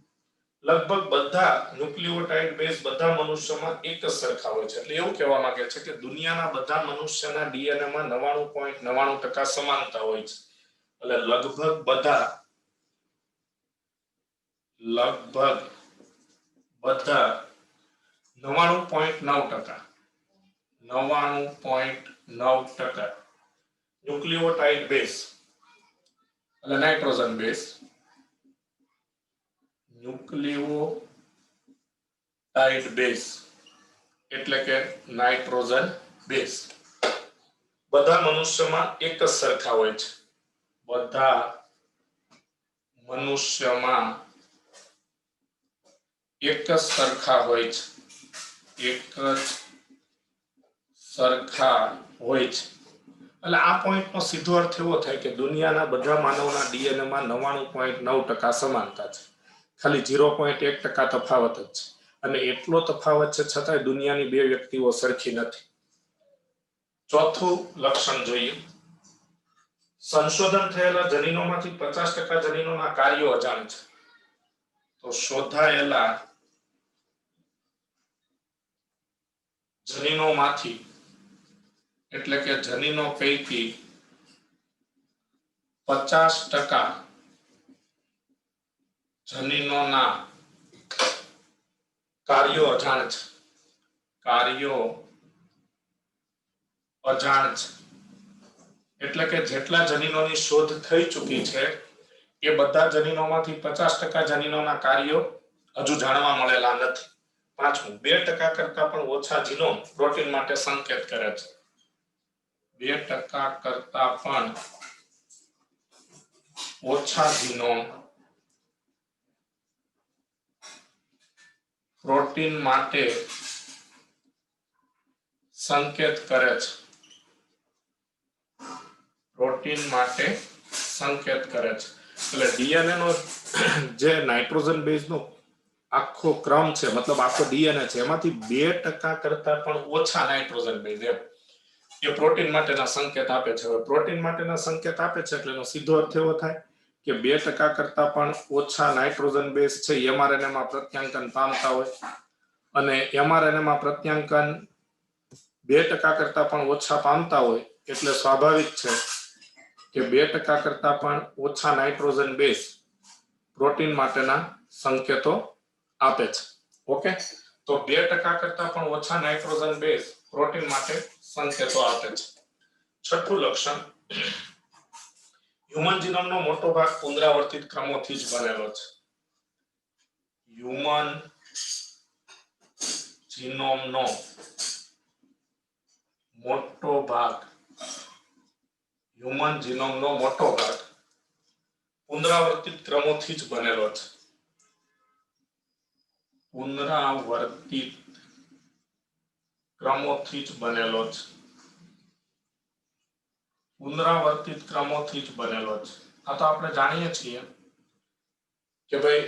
લગભગ બધા ન્યુક્લિયોટાઇડ બેઝ બધા મનુષ્યમાં એક જ સરખા હોય છે એટલે એવું કહેવા માંગે છે કે દુનિયાના બધા મનુષ્યના ડીએનએ માં 99.99% સમાનતા હોય છે એટલે લગભગ બધા 99.9% ન્યુક્લિયોટાઇડ બેઝ એટલે નાઇટ્રોજન બેઝ ન્યુક્લિયોટાઇડ બેઝ એટલે કે નાઇટ્રોજન બેઝ બધા મનુષ્યમાં એક જ સરખા હોય છે બધા મનુષ્યમાં એક જ સરખા હોય છે એટલે આ પોઈન્ટનો સીધો અર્થ એવો થાય કે દુનિયાના બધા માનવના ડીએનએ માં 99.9% સમાનતા છે ખાલી 0.1% તફાવત જ છે અને એટલો તફાવત છે છતાંય દુનિયાની બે વ્યક્તિઓ સરખી નથી ચોથું લક્ષણ જોઈએ સંશોધન થયેલા જનીનોમાંથી 50% જનીનોના કાર્યો અજાણ છે તો શોધાયેલા જનીનોમાંથી એટલે કે જનીનો પૈકી 50% જનીનોના કાર્યો અજાણ છે એટલે કે જેટલા જનીનોની શોધ થઈ ચૂકી છે એ બધા જનીનોમાંથી 50% જનીનોના કાર્યો હજુ જાણવા મળેલા નથી પાંચમું 2% કરતા પણ ઓછા જીનોમ પ્રોટીન માટે સંકેત કરે છે 2% કરતા પણ ઓછા જીનોમ પ્રોટીન માટે સંકેત કરે છે એટલે ડીએનએ નો જે નાઇટ્રોજન બેઝ નો આખો ક્રમ છે મતલબ આખો ડીએનએ છે એમાંથી 2% કરતા પણ ઓછા નાઇટ્રોજન બેઝ એ પ્રોટીન માટેના સંકેત આપે છે હવે પ્રોટીન માટેના સંકેત આપે છે એટલે એનો સીધો અર્થ એવો થાય કે 2% કરતા પણ ઓછા નાઇટ્રોજન બેઝ છે એમઆરએનએ માં પ્રત્યાંકન પામતા હોય અને એમઆરએનએ માં પ્રત્યાંકન 2% કરતા પણ ઓછા પામતા હોય એટલે સ્વાભાવિક છે કે 2% કરતા પણ ઓછા નાઇટ્રોજન બેઝ પ્રોટીન માટેના સંકેતો આપે છે ઓકે તો 2% કરતા પણ ઓછા નાઇટ્રોજન બેઝ પ્રોટીન માટે સંકેતો આપે છે છઠ્ઠું લક્ષણ હ્યુમન જીનોમનો મોટો ભાગ પુનરાવર્તિત ક્રમોથી જ બનેલો છે. હ્યુમન જીનોમનો મોટો ભાગ પુનરાવર્તિત ક્રમોથી જ બનેલો છે. પુનરાવર્તિત ક્રમોથી જ બનેલો છે. આ તો આપણે જાણીએ છીએ કે ભાઈ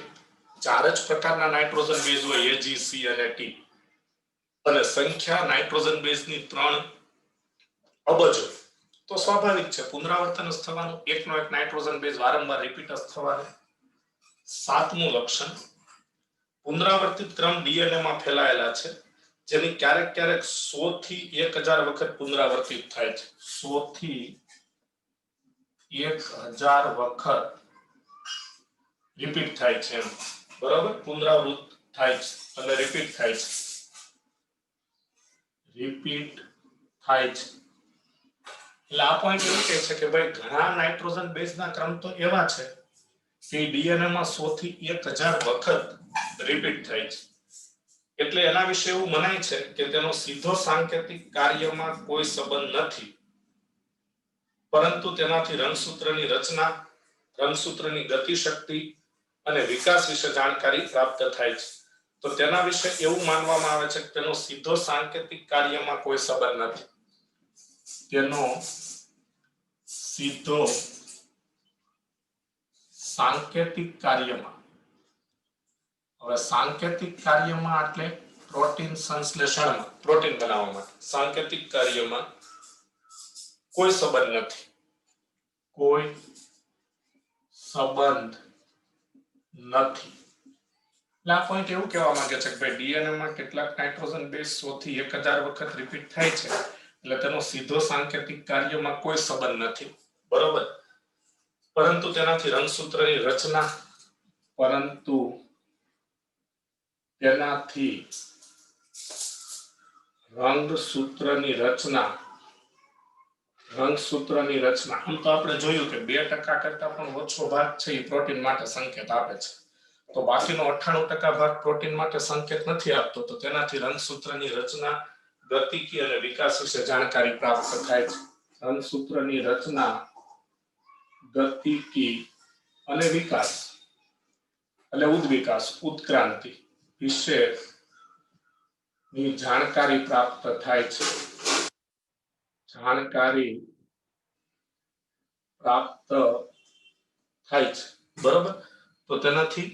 4 જ પ્રકારના નાઇટ્રોજન બેઝ હોય, A, G, C અને T, અને સંખ્યા નાઇટ્રોજન બેઝની 3 અબજ હોય, તો સ્વાભાવિક છે પુનરાવર્તન જ થવાનું, એકનો એક નાઇટ્રોજન બેઝ વારંવાર રિપીટ જ થવાનો. સાતમું લક્ષણ, પુનરાવર્તિત ક્રમ ડીએનએ માં ફેલાયેલા છે, જેની ક્યારેક ક્યારેક 100 થી 1000 વખત પુનરાવર્તિત થાય છે. 100 થી 1000 વખત રિપીટ થાય છે, બરાબર, પુનરાવૃત્ત થાય છે અને રિપીટ થાય છે. એટલે આ પોઈન્ટ એવું કહે છે કે ભાઈ ઘણા નાઇટ્રોજન બેઝના ક્રમ તો એવા છે કે ડીએનએ માં 100 થી 1000 વખત રિપીટ થાય છે. એટલે એના વિશે એવું મનાય છે કે તેનો સીધો સાંકેતિક કાર્યમાં કોઈ સંબંધ નથી, પરંતુ તેનાથી રંગસૂત્રની રચના, રંગસૂત્રની ગતિશક્તિ અને વિકાસ વિશે જાણકારી પ્રાપ્ત થાય છે. તો તેના વિશે એવું માનવામાં આવે છે કે તેનો સીધો સાંકેતિક કાર્યમાં કોઈ સંબંધ નથી. તેનો સીધો સાંકેતિક કાર્યમાં, હવે સાંકેતિક કાર્યમાં એટલે પ્રોટીન સંશ્લેષણમાં, પ્રોટીન બનાવવા માટે સાંકેતિક કાર્યમાં કોઈ સંબંધ નથી. કોઈ સંબંધ નથી. એટલે આ પોઈન્ટ એવું કહેવા માંગે છે કે ભાઈ ડીએનએ માં કેટલાક નાઇટ્રોજન બેઝ 100 થી 1000 વખત રિપીટ થાય છે, એટલે તેનો સીધો સાંકેતિક કાર્યમાં કોઈ સંબંધ નથી, બરોબર, પરંતુ તેનાથી રંગસૂત્રની રચના, આમ તો આપણે જોયું કે 2% કરતા પણ ઓછો ભાગ છે એ પ્રોટીન માટે સંકેત આપે છે, તો બાકીનો 98% ભાગ પ્રોટીન માટે સંકેત નથી આપતો. તો તેનાથી રંગસૂત્રની રચના, ગતિકી અને વિકાસ વિશે જાણકારી પ્રાપ્ત થાય છે. રંગસૂત્રની રચના, ગતિકી અને વિકાસ એટલે ઉદ્વિકાસ, ઉત્ક્રાંતિ વિશે ની જાણકારી પ્રાપ્ત થાય છે. બરોબર. તો તેનાથી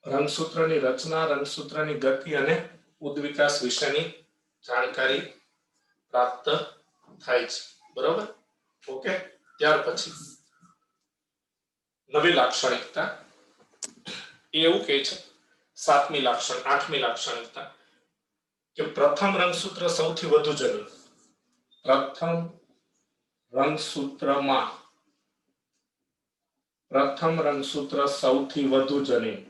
રંગસૂત્રની રચના, રંગસૂત્રની ગતિ અને ઉદ્વિકાસ વિશેની જાણકારી પ્રાપ્ત થાય છે, બરોબર. ઓકે, ત્યાર પછી નવી લાક્ષણિકતા એવું કહે છે, 8મી લાક્ષણિકતા કે પ્રથમ રંગસૂત્ર સૌથી વધુ જનીન, પ્રથમ રંગસૂત્ર સૌથી વધુ જનીન,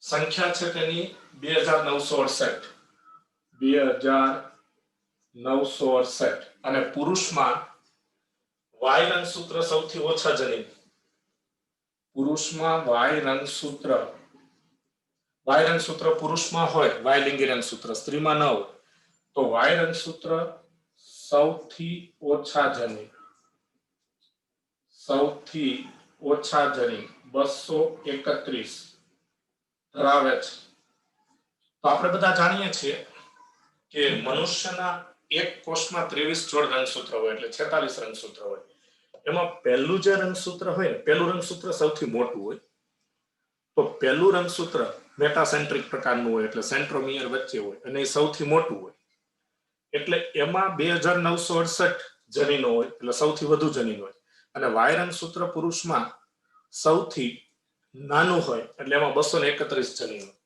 સંખ્યા છે તેની 2968 અને પુરુષમાં વાય રંગસૂત્ર સૌથી ઓછા જનીન, પુરુષમાં વાય રંગસૂત્ર પુરુષમાં હોય, વાય લિંગી રંગસૂત્ર સ્ત્રીમાં ન હોય, તો વાય રંગસૂત્ર સૌથી ઓછા જનીન 231 ધરાવે છે. તો આપણે બધા જાણીએ છીએ કે મનુષ્યના એક કોષમાં 23 જોડ રંગસૂત્ર હોય, એટલે 46 રંગસૂત્ર હોય. એમાં પહેલું જે રંગસૂત્ર હોય, પહેલું રંગસૂત્ર સૌથી મોટું હોય. તો પહેલું રંગસૂત્ર મેટાસેન્ટ્રિક પ્રકારનું હોય, એટલે સેન્ટ્રોમિયર વચ્ચે હોય અને એ સૌથી મોટું હોય. એટલે એમાં 2968 જનીનો હોય, એટલે સૌથી વધુ જનીન હોય. અને વાય રંગસૂત્ર પુરુષમાં સૌથી નાનું હોય, એટલે એમાં 231 જનીન હોય.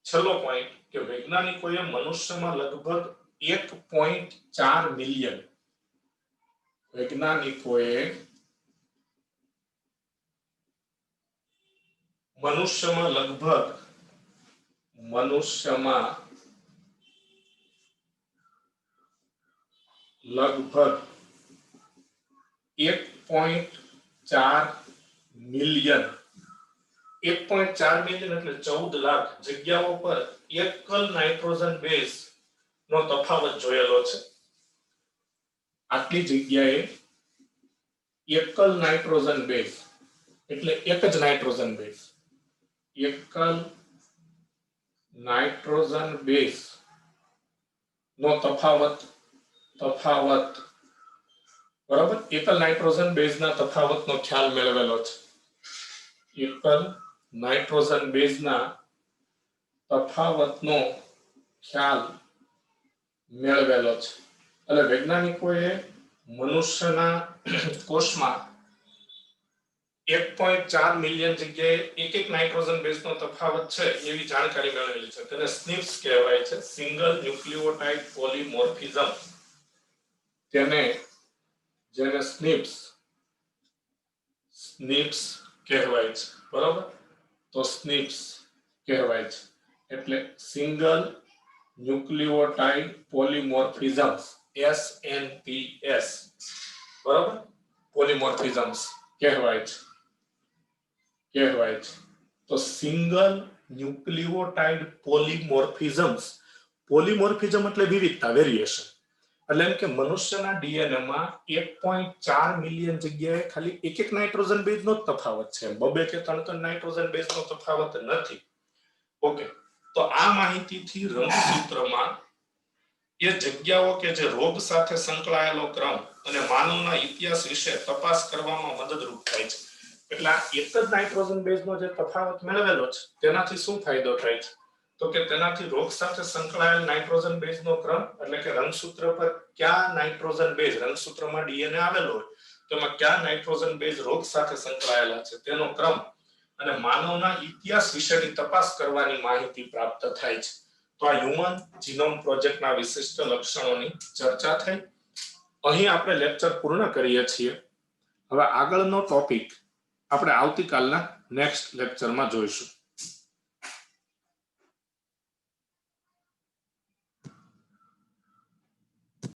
છેલ્લો પોઈન્ટ કે વૈજ્ઞાનિકોએ મનુષ્યમાં લગભગ 1.4 મિલિયન લગભગ 1.4 મિલિયન 1.4 મિલિયન એટલે 14 લાખ જગ્યાઓ પર એકલ નાઇટ્રોજન બેઝ નો તફાવત જોયેલો છે. આટલી જગ્યાએ એકલ નાઇટ્રોજન બેઝ એટલે એક જ નાઇટ્રોજન બેઝ એકલ નાઇટ્રોજન બેઝ નો તફાવત બરાબર એકલ નાઇટ્રોજન બેઝના તફાવતનો ખ્યાલ મેળવેલો છે. એકલ નાઇટ્રોજન બેઝના તફાવતનો ખ્યાલ મેળવેલો છે. એટલે વૈજ્ઞાનિકોએ મનુષ્યના કોષમાં 1.4 મિલિયન જગ્યાએ એક નાઇટ્રોજન બેઝનો તફાવત છે એવી જાણકારી મેળવેલી છે. તેને સ્નિપ્સ કહેવાય છે, સિંગલ ન્યુક્લિયોટાઇડ પોલીમોર્ફિઝમ. જેને સ્નિપ્સ કહેવાય છે. બરાબર, તો સ્નિપ્સ કહેવાય છે એટલે સિંગલ ન્યુક્લિયોટાઇડ પોલીમોર્ફિઝમ્સ, SNPS. બરાબર, પોલીમોર્ફિઝમ્સ કહેવાય છે. તો સિંગલ ન્યુક્લિયોટાઇડ પોલીમોર્ફિઝમ્સ. પોલીમોર્ફિઝમ એટલે વિવિધતા, વેરિએશન. એટલે એમ કે મનુષ્યના ડીએનએ માં 1.4 મિલિયન જગ્યાએ ખાલી એક નાઇટ્રોજન બેઝનો જ તફાવત છે, 2 કે 3 નાઇટ્રોજન બેઝનો તફાવત નથી. ઓકે, તો આ માહિતીથી રંગસૂત્રમાં એ જગ્યાઓ કે જે રોગ સાથે સંકળાયેલો ક્રમ અને માનવના ઇતિહાસ વિશે તપાસ કરવામાં મદદરૂપ થાય છે. એટલે આ એક જ નાઇટ્રોજન બેઝનો જે તફાવત મેળવેલો છે તેનાથી શું ફાયદો થાય છે? તો કે તેનાથી રોગ સાથે સંકળાયેલ નાઇટ્રોજન બેઝનો ક્રમ એટલે કે રંગસૂત્ર પર કયા નાઇટ્રોજન બેઝ, રંગસૂત્રમાં ડીએનએ આવેલો હોય તેમાં કયા નાઇટ્રોજન બેઝ રોગ સાથે સંકળાયેલા છે તેનો ક્રમ અને માનવના ઇતિહાસ વિશેની તપાસ કરવાની માહિતી પ્રાપ્ત થાય છે. તો આ હ્યુમન જીનોમ પ્રોજેક્ટના વિશિષ્ટ લક્ષણોની ચર્ચા થઈ. અહીં આપણે લેક્ચર પૂર્ણ કરીએ છીએ. હવે આગળનો ટોપિક આપણે આવતીકાલના નેક્સ્ટ લેક્ચરમાં જોઈશું.